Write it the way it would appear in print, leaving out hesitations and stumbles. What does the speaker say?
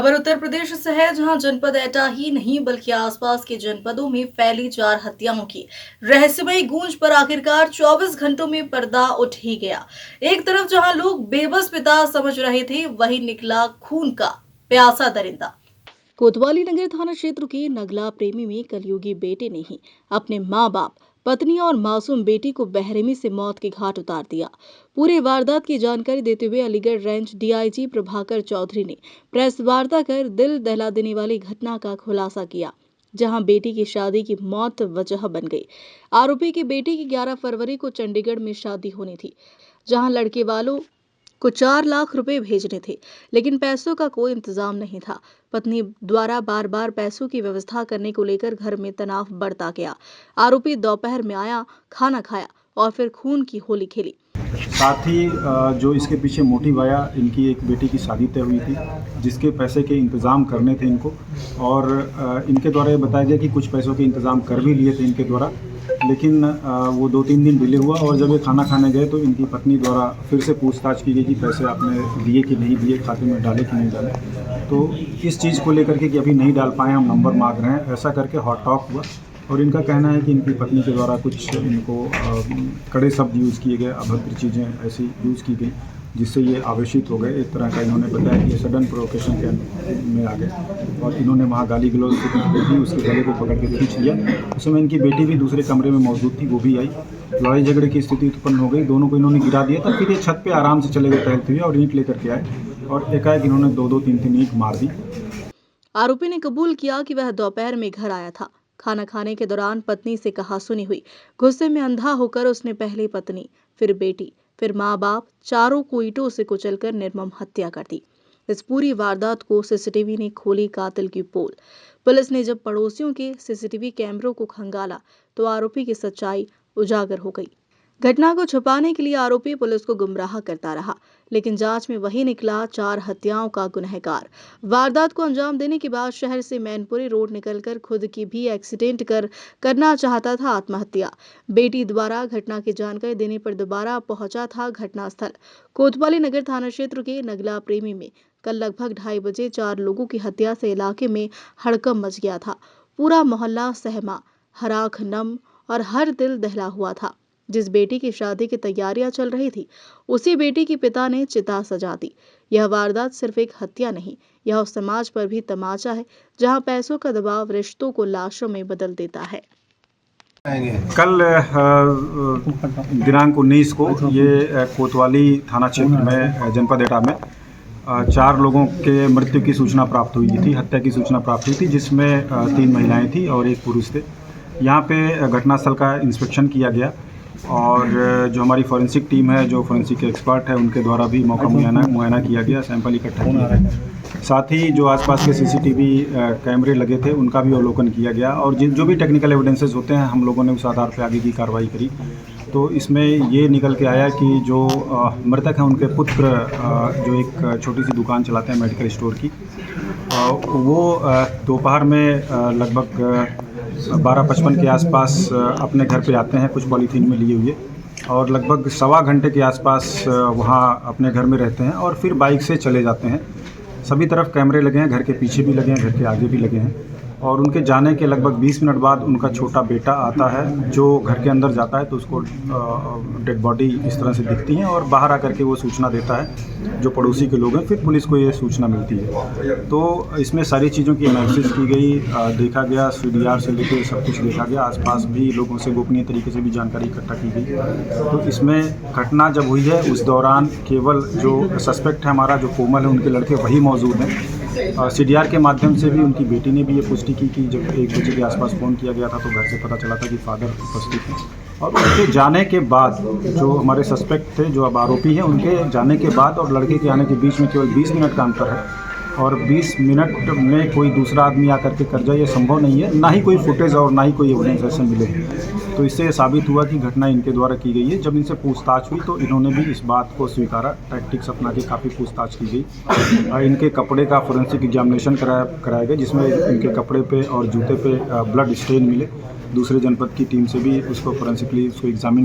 खबर उत्तर प्रदेश से है, जहां जनपद एटा ही नहीं बल्कि आसपास के जनपदों में फैली 4 हत्याओं की रहस्यमयी गूंज पर आखिरकार 24 घंटों में पर्दा उठ ही गया। एक तरफ जहां लोग बेबस पिता समझ रहे थे, वहीं निकला खून का प्यासा दरिंदा। कोतवाली नगर थाना क्षेत्र के नगला प्रेमी में कलयुगी बेटे ने ही अपने माँ बाप, पत्नी और मासूम बेटी को बेरहमी से मौत के घाट उतार दिया। पूरे वारदात की जानकारी देते हुए अलीगढ़ रेंज डीआईजी प्रभाकर चौधरी ने प्रेस वार्ता कर दिल दहला देने वाली घटना का खुलासा किया, जहां बेटी की शादी की मौत वजह बन गई। आरोपी की बेटी की 11 फरवरी को चंडीगढ़ में शादी होनी थी, जहां लड़के वालों को 4 लाख रुपए भेजने थे, लेकिन पैसों का कोई इंतजाम नहीं था। पत्नी द्वारा बार बार पैसों की व्यवस्था करने को लेकर घर में तनाव बढ़ता गया। आरोपी दोपहर में आया, खाना खाया और फिर खून की होली खेली। साथ ही जो इसके पीछे मोटिव आया, इनकी एक बेटी की शादी तय हुई थी, जिसके पैसे के इंतज़ाम करने थे इनको, और इनके द्वारा ये बताया गया कि कुछ पैसों के इंतज़ाम कर भी लिए थे इनके द्वारा, लेकिन वो 2-3 दिन डिले हुआ। और जब ये खाना खाने गए तो इनकी पत्नी द्वारा फिर से पूछताछ की गई कि पैसे आपने दिए कि नहीं दिए, खाते में डाले कि नहीं डाले। तो इस चीज़ को लेकर के कि अभी नहीं डाल पाए, हम नंबर मांग रहे हैं, ऐसा करके हॉट टॉक हुआ। और इनका कहना है कि इनकी पत्नी के द्वारा कुछ इनको कड़े शब्द यूज़ किए गए, अभद्र चीज़ें ऐसी यूज़ की गई, जिससे ये आवेशित हो गए। एक तरह का इन्होंने बताया कि ये सडन प्रोवोकेशन के में आ गए और इन्होंने वहाँ गाली गलौज से बेटी उसके गले को पकड़ के खींच लिया। उस समय इनकी बेटी भी दूसरे कमरे में मौजूद थी, वो भी आई। लड़ाई झगड़े की स्थिति उत्पन्न हो गई, दोनों को इन्होंने गिरा दिया था। फिर ये छत पर आराम से चले गए टहलते हुए और ईंट लेकर के आए और एकाएक इन्होंने 2-2, 3-3 ईंट मार दी। आरोपी ने कबूल किया कि वह दोपहर में घर आया था। खाना खाने के दौरान पत्नी से कहासुनी हुई। गुस्से में अंधा होकर उसने पहले पत्नी, फिर बेटी, फिर माँ बाप, चारों को ईंटों से कुचलकर निर्मम हत्या कर दी। इस पूरी वारदात को सीसीटीवी ने खोली कातिल की पोल। पुलिस ने जब पड़ोसियों के सीसीटीवी कैमरों को खंगाला तो आरोपी की सच्चाई उजागर हो गई। घटना को छुपाने के लिए आरोपी पुलिस को गुमराह करता रहा, लेकिन जांच में वही निकला 4 हत्याओं का गुनहगार। वारदात को अंजाम देने के बाद शहर से मैनपुरी रोड निकलकर खुद की भी एक्सीडेंट करना चाहता था आत्महत्या। बेटी द्वारा घटना की जानकारी देने पर दोबारा पहुंचा था घटनास्थल। कोतवाली नगर थाना क्षेत्र के नगला प्रेमी में कल लगभग 2:30 बजे 4 लोगों की हत्या से इलाके में हड़कंप मच गया था। पूरा मोहल्ला सहमा, हराख नम और हर दिल दहला हुआ था। जिस बेटी की शादी की तैयारियां चल रही थी, उसी बेटी के पिता ने चिता सजा दी। यह वारदात सिर्फ एक हत्या नहीं, यह उस समाज पर भी तमाचा है जहां पैसों का दबाव रिश्तों को लाशों में बदल देता है। कल दिनांक 19 को ये कोतवाली थाना क्षेत्र में जनपद एटा में 4 लोगों के मृत्यु की सूचना प्राप्त हुई थी, हत्या की सूचना प्राप्त हुई थी, जिसमें 3 महिलाएं थी और 1 पुरुष थे। यहाँ पे घटनास्थल का इंस्पेक्शन किया गया और जो हमारी फॉरेंसिक टीम है, जो फॉरेंसिक एक्सपर्ट है, उनके द्वारा भी मौका मुआयना किया गया, सैंपल इकट्ठा किया गया। साथ ही जो आसपास के सीसीटीवी कैमरे लगे थे, उनका भी अवलोकन किया गया और जो भी टेक्निकल एविडेंसेस होते हैं, हम लोगों ने उस आधार पर आगे की कार्रवाई करी। तो इसमें ये निकल के आया कि जो मृतक हैं, उनके पुत्र जो एक छोटी सी दुकान चलाते हैं मेडिकल स्टोर की, वो दोपहर में लगभग 12:55 के आसपास अपने घर पे आते हैं, कुछ पॉलीथीन में लिए हुए, और लगभग 1.25 घंटे के आसपास वहाँ अपने घर में रहते हैं और फिर बाइक से चले जाते हैं। सभी तरफ कैमरे लगे हैं, घर के पीछे भी लगे हैं, घर के आगे भी लगे हैं। और उनके जाने के लगभग 20 मिनट बाद उनका छोटा बेटा आता है, जो घर के अंदर जाता है तो उसको डेड बॉडी इस तरह से दिखती है और बाहर आकर के वो सूचना देता है जो पड़ोसी के लोग हैं। फिर पुलिस को ये सूचना मिलती है। तो इसमें सारी चीज़ों की एनालिसिस की गई, देखा गया, CDR से लेकर सब कुछ देखा गया, आसपास भी लोगों से गोपनीय तरीके से भी जानकारी इकट्ठा की गई। तो इसमें घटना जब हुई है, उस दौरान केवल जो सस्पेक्ट है हमारा, जो कोमल है, उनके लड़के वही मौजूद हैं। CDR के माध्यम से भी उनकी बेटी ने भी ये पुष्टि की कि जब 1 बजे के आसपास फ़ोन किया गया था तो घर से पता चला था कि फादर उपस्थित हैं। और उनके जाने के बाद जो हमारे सस्पेक्ट थे, जो अब आरोपी हैं, उनके जाने के बाद और लड़के के आने के बीच में केवल 20 मिनट का अंतर है और 20 मिनट में कोई दूसरा आदमी आकर के कर जाए, ये संभव नहीं है। ना ही कोई फुटेज और ना ही कोई एविडेंस ऐसे मिले। तो इससे साबित हुआ कि घटना इनके द्वारा की गई है। जब इनसे पूछताछ हुई तो इन्होंने भी इस बात को स्वीकारा, टैक्टिक्स अपना के काफ़ी पूछताछ की गई। इनके कपड़े का फोरेंसिक एग्जामिनेशन कराया गया, जिसमें इनके कपड़े पे और जूते पे ब्लड स्टेन मिले। दूसरे जनपद की टीम से भी उसको फोरेंसिकली उसको एग्जामिन